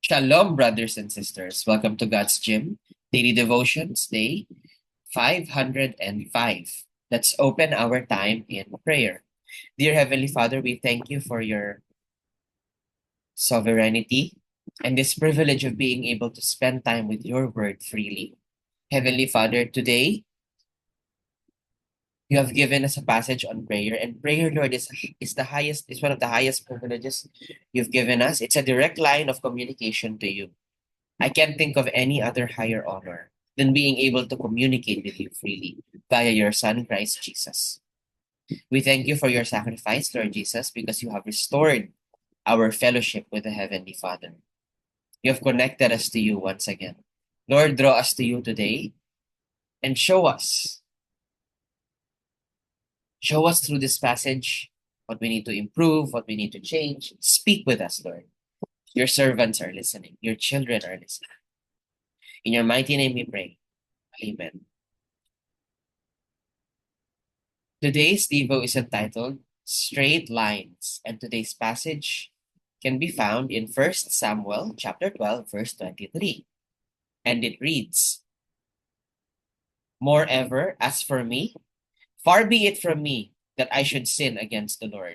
Shalom, brothers and sisters. Welcome to God's Gym, Daily Devotions, Day 505. Let's open our time in prayer. Dear Heavenly Father, we thank you for your sovereignty and this privilege of being able to spend time with your word freely. Heavenly Father, today you have given us a passage on prayer, and prayer, Lord, is one of the highest privileges you've given us. It's a direct line of communication to you. I can't think of any other higher honor than being able to communicate with you freely via your Son, Christ Jesus. We thank you for your sacrifice, Lord Jesus, because you have restored our fellowship with the Heavenly Father. You have connected us to you once again. Lord, draw us to you today and show us. Show us through this passage what we need to improve, what we need to change. Speak with us, Lord. Your servants are listening. Your children are listening. In your mighty name we pray. Amen. Today's Devo is entitled Straight Lines, and today's passage can be found in 1 Samuel chapter 12, verse 23. And it reads, Moreover, as for me, far be it from me that I should sin against the Lord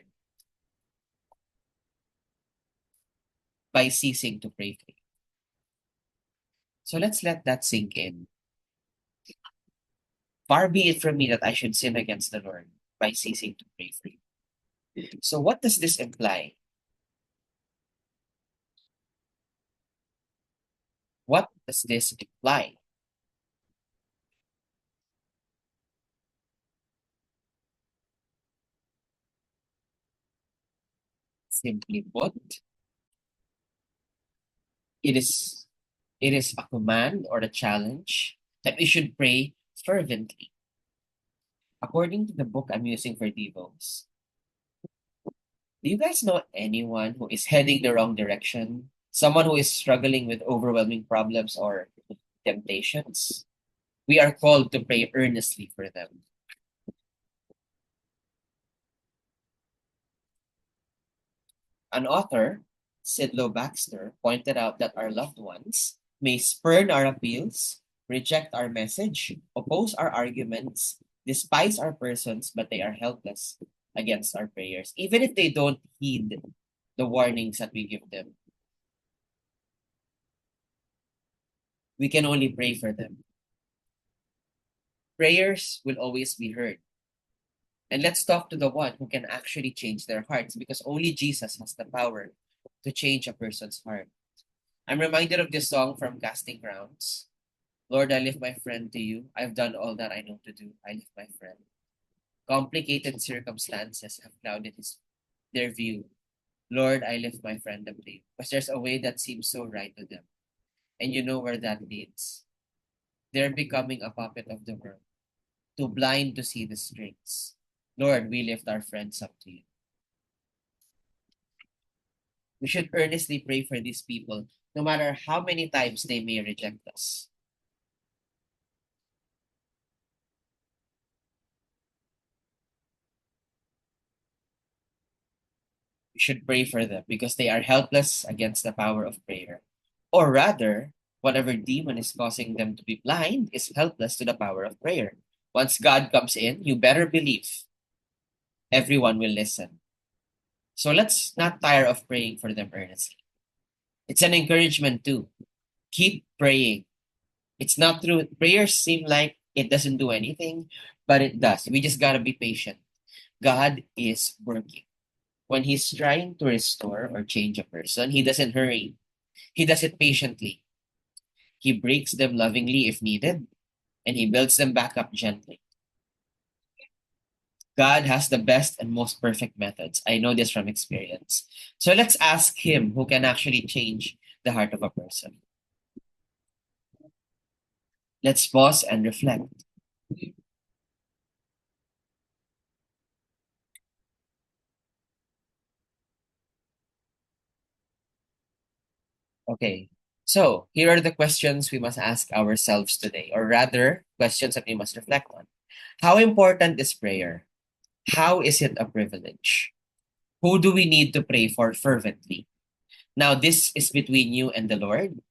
by ceasing to pray for you. So let's let that sink in. Far be it from me that I should sin against the Lord by ceasing to pray for you. So what does this imply? What does this imply? Simply put, it is it is a command or a challenge that we should pray fervently. According to the book I'm using for Devos, do you guys know anyone who is heading the wrong direction? Someone who is struggling with overwhelming problems or temptations? We are called to pray earnestly for them. An author, Sidlow Baxter, pointed out that our loved ones may spurn our appeals, reject our message, oppose our arguments, despise our persons, but they are helpless against our prayers, even if they don't heed the warnings that we give them. We can only pray for them. Prayers will always be heard. And let's talk to the one who can actually change their hearts, because only Jesus has the power to change a person's heart. I'm reminded of this song from Casting Crowns. Lord, I lift my friend to you. I've done all that I know to do. I lift my friend. Complicated circumstances have clouded their view. Lord, I lift my friend up to you. Because there's a way that seems so right to them. And you know where that leads. They're becoming a puppet of the world, too blind to see the strings. Lord, we lift our friends up to you. We should earnestly pray for these people, no matter how many times they may reject us. We should pray for them because they are helpless against the power of prayer. Or rather, whatever demon is causing them to be blind is helpless to the power of prayer. Once God comes in, you better believe everyone will listen. So let's not tire of praying for them earnestly. It's an encouragement too. Keep praying. It's not true. Prayers seem like it doesn't do anything, but it does. We just gotta be patient. God is working. When He's trying to restore or change a person, He doesn't hurry. He does it patiently. He breaks them lovingly if needed, and He builds them back up gently. God has the best and most perfect methods. I know this from experience. So let's ask Him who can actually change the heart of a person. Let's pause and reflect. Okay, so here are the questions we must ask ourselves today, or rather, questions that we must reflect on. How important is prayer? How is it a privilege? Who do we need to pray for fervently? Now, this is between you and the Lord.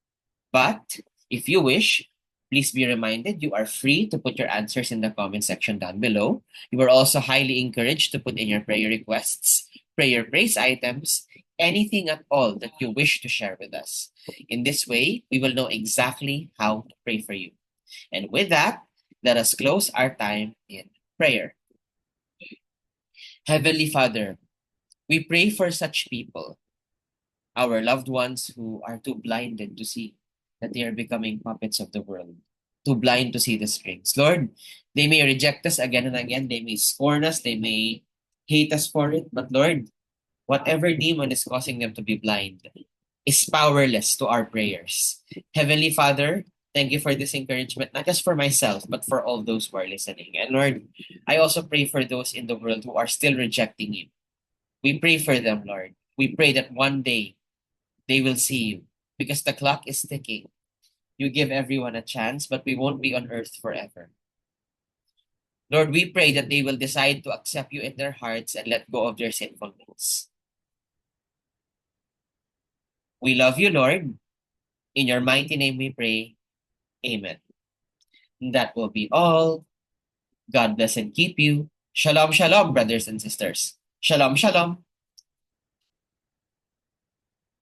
But if you wish, please be reminded you are free to put your answers in the comment section down below. You are also highly encouraged to put in your prayer requests, prayer praise items, anything at all that you wish to share with us. In this way, we will know exactly how to pray for you. And with that, let us close our time in prayer. Heavenly Father, we pray for such people, our loved ones who are too blinded to see that they are becoming puppets of the world, too blind to see the strings. Lord, they may reject us again and again, they may scorn us, they may hate us for it, but Lord, whatever demon is causing them to be blind is powerless to our prayers. Heavenly Father, thank you for this encouragement, not just for myself, but for all those who are listening. And Lord, I also pray for those in the world who are still rejecting you. We pray for them, Lord. We pray that one day they will see you because the clock is ticking. You give everyone a chance, but we won't be on earth forever. Lord, we pray that they will decide to accept you in their hearts and let go of their sinful ways. We love you, Lord. In your mighty name we pray. Amen. That will be all. God bless and keep you. Shalom, shalom, brothers and sisters. Shalom, shalom.